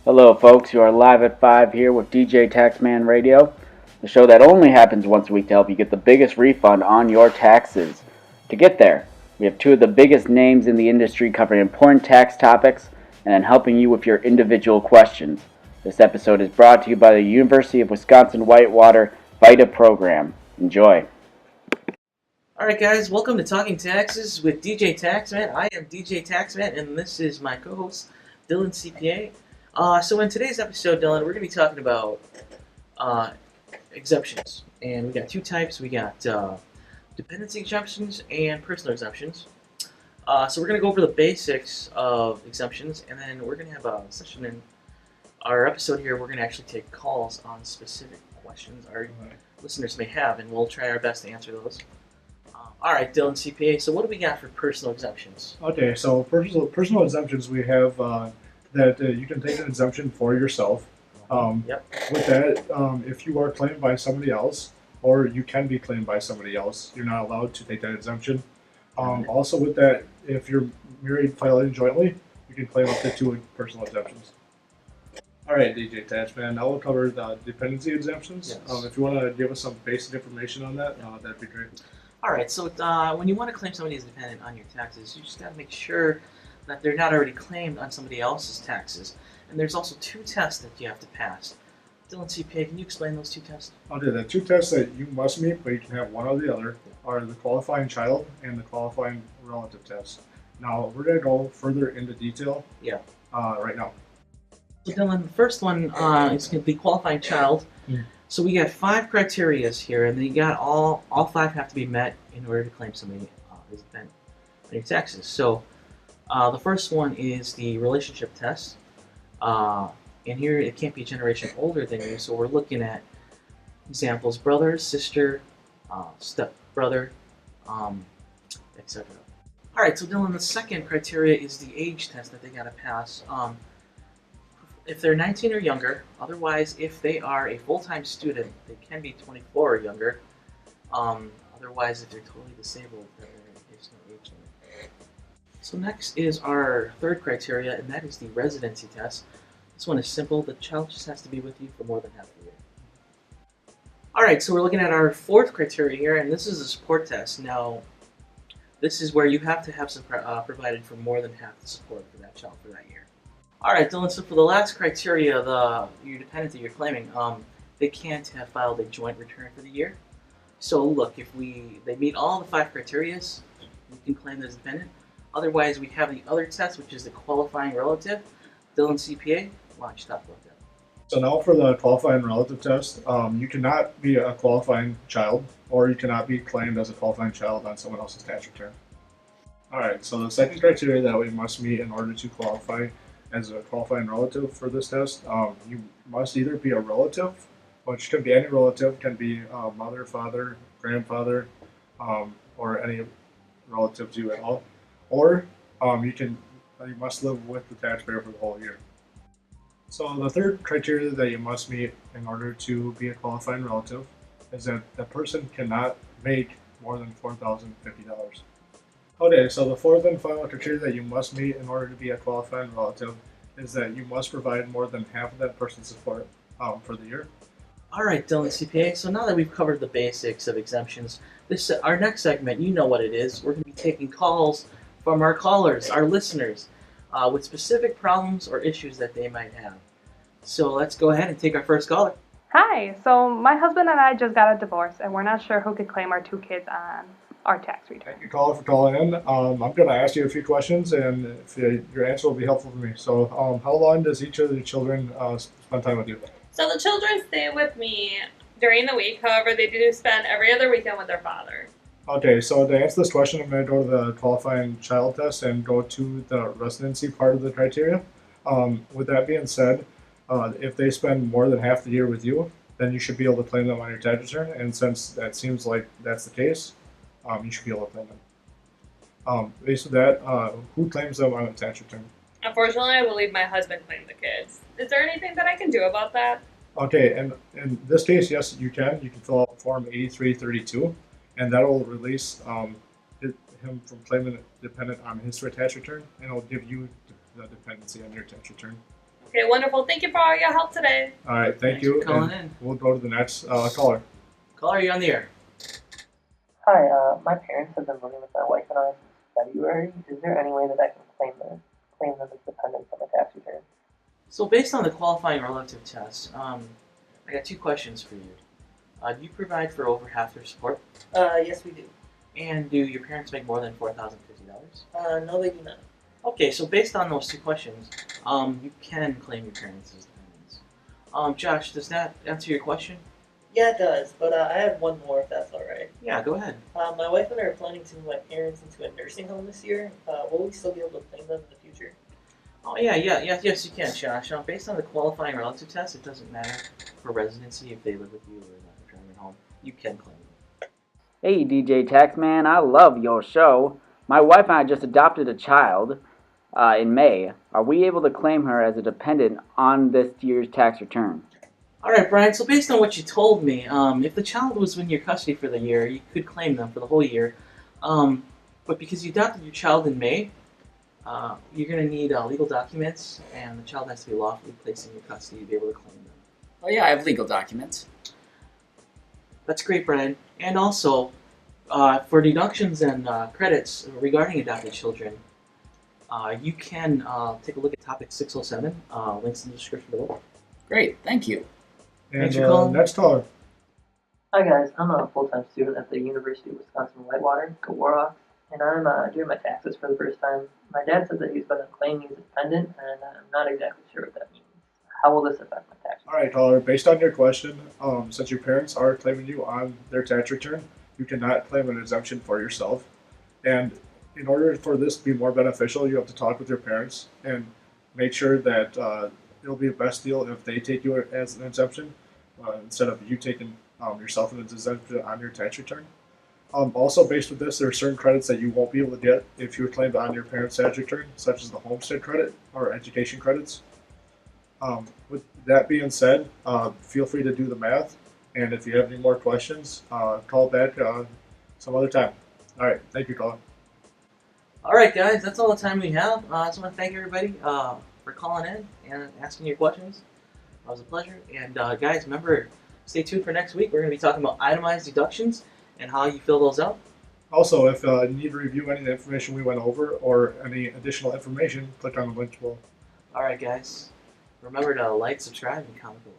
Hello, folks. You are live at 5 here with DJ Taxman Radio, the show that only happens once a week to help you get the biggest refund on your taxes. To get there, we have two of the biggest names in the industry covering important tax topics and then helping you with your individual questions. This episode is brought to you by the University of Wisconsin-Whitewater VITA program. Enjoy. Alright guys, welcome to Talking Taxes with DJ Taxman. I am DJ Taxman and this is my co-host Dylan CPA. So in today's episode, Dylan, we're going to be talking about exemptions. And we got two types. We got dependency exemptions and personal exemptions. So we're going to go over the basics of exemptions, and then we're going to have a session in our episode here. We're going to actually take calls on specific questions our listeners may have, and we'll try our best to answer those. Alright, Dylan CPA, so what do we got for personal exemptions? Okay, so personal exemptions we have that you can take an exemption for yourself. With that, if you are claimed by somebody else, or you can be claimed by somebody else, you're not allowed to take that exemption. Also with that, if you're married filing jointly, you can claim up to 2 personal exemptions. Alright, DJ Taxman, now we'll cover the dependency exemptions. Yes. If you want to give us some basic information on that, that'd be great. Alright, so when you want to claim somebody as dependent on your taxes, you just got to make sure that they're not already claimed on somebody else's taxes. And there's also 2 tests that you have to pass. Dylan CPA, can you explain those 2 tests? Okay, the 2 tests that you must meet, but you can have one or the other, are the qualifying child and the qualifying relative test. Now, we're going to go further into detail right now. So Dylan, the first one is going to be qualifying child. So we got 5 criteria here, and you got all 5 have to be met in order to claim somebody as dependent on your taxes. So the first one is the relationship test. And here it can't be a generation older than you, so we're looking at examples: brother, sister, stepbrother, etc. Alright, so Dylan, the second criteria is the age test that they got to pass. If they're 19 or younger, otherwise if they are a full-time student, they can be 24 or younger. Otherwise, if they're totally disabled, then there's no age limit. So next is our third criteria, and that is the residency test. This one is simple. The child just has to be with you for more than half the year. Alright, so we're looking at our fourth criteria here, and this is a support test. Now, this is where you have to have some provided for more than half the support for that child for that year. Alright, Dylan, so for the last criteria, your dependent that you're claiming, they can't have filed a joint return for the year. So look, if they meet all the 5 criteria, you can claim them as dependent. Otherwise, we have the other test, which is the qualifying relative. Dylan CPA, why don't you talk about that? So now for the qualifying relative test, you cannot be a qualifying child, or you cannot be claimed as a qualifying child on someone else's tax return. Alright, so the second criteria that we must meet in order to qualify as a qualifying relative for this test, you must either be a relative, which can be any relative, can be mother, father, grandfather, or any relative to you at all, or you must live with the taxpayer for the whole year. So the third criteria that you must meet in order to be a qualifying relative is that the person cannot make more than $4,050. Okay, so the fourth and final criteria that you must meet in order to be a qualifying relative is that you must provide more than half of that person's support for the year. Alright, Dylan CPA, so now that we've covered the basics of exemptions, our next segment, you know what it is. We're going to be taking calls from our callers, our listeners, with specific problems or issues that they might have. So let's go ahead and take our first caller. Hi, so my husband and I just got a divorce, and we're not sure who could claim our 2 kids on our tax return. Thank you, caller, for calling in. I'm going to ask you a few questions, and if your answer will be helpful for me. So how long does each of the children spend time with you? So the children stay with me during the week. However, they do spend every other weekend with their father. Okay, so to answer this question, I'm going to go to the qualifying child test and go to the residency part of the criteria. With that being said, if they spend more than half the year with you, then you should be able to claim them on your tax return. And since that seems like that's the case, you should be able to claim them. Based on that, who claims them on a tax return? Unfortunately, I believe my husband claimed the kids. Is there anything that I can do about that? Okay, and in this case, yes, you can. You can fill out Form 8332, and that will release him from claiming dependent on his tax return, and it'll give you the dependency on your tax return. Okay, wonderful. Thank you for all your help today. All right, thank Thanks you. for calling and in. We'll go to the next caller. Caller, you on the air? Hi, my parents have been living with my wife and I since February. Is there any way that I can claim them as dependents on my tax return? So based on the qualifying relative test, I got two questions for you. Do you provide for over half their support? Yes, we do. And do your parents make more than $4,050? No, they do not. Okay, so based on those two questions, you can claim your parents as dependents. Josh, does that answer your question? Yeah, it does, but I have one more if that's alright. Yeah, go ahead. My wife and I are planning to move my parents into a nursing home this year. Will we still be able to claim them in the future? Oh yes, you can, Josh. Based on the qualifying relative test, it doesn't matter for residency if they live with you or in a retirement home. You can claim them. Hey, DJ Taxman, I love your show. My wife and I just adopted a child in May. Are we able to claim her as a dependent on this year's tax return? All right, Brian. So based on what you told me, if the child was in your custody for the year, you could claim them for the whole year. But because you adopted your child in May, you're going to need legal documents, and the child has to be lawfully placed in your custody to be able to claim them. Oh yeah, I have legal documents. That's great, Brian. And also, for deductions and credits regarding adopted children, you can take a look at topic 607, links in the description below. Great, thank you. And Thanks for calling. next caller. Hi guys, I'm a full-time student at the University of Wisconsin-Whitewater, go Warhawks, and I'm doing my taxes for the first time. My dad said that he's going to claim me as a dependent, and I'm not exactly sure what that means. How will this affect my taxes? All right, caller. Based on your question, since your parents are claiming you on their tax return, you cannot claim an exemption for yourself. And in order for this to be more beneficial, you have to talk with your parents and make sure that it'll be a best deal if they take you as an exemption instead of you taking yourself as an exemption on your tax return. Also, based with this, there are certain credits that you won't be able to get if you're claimed on your parents' tax return, such as the homestead credit or education credits. With that being said, feel free to do the math, and if you have any more questions, call back some other time. All right, thank you, caller. All right, guys, that's all the time we have. I just want to thank everybody for calling in and asking your questions. It was a pleasure. And guys, remember, stay tuned for next week. We're going to be talking about itemized deductions and how you fill those out. Also, if you need to review any of the information we went over or any additional information, click on the link below. All right, guys. Remember to like, subscribe, and comment below.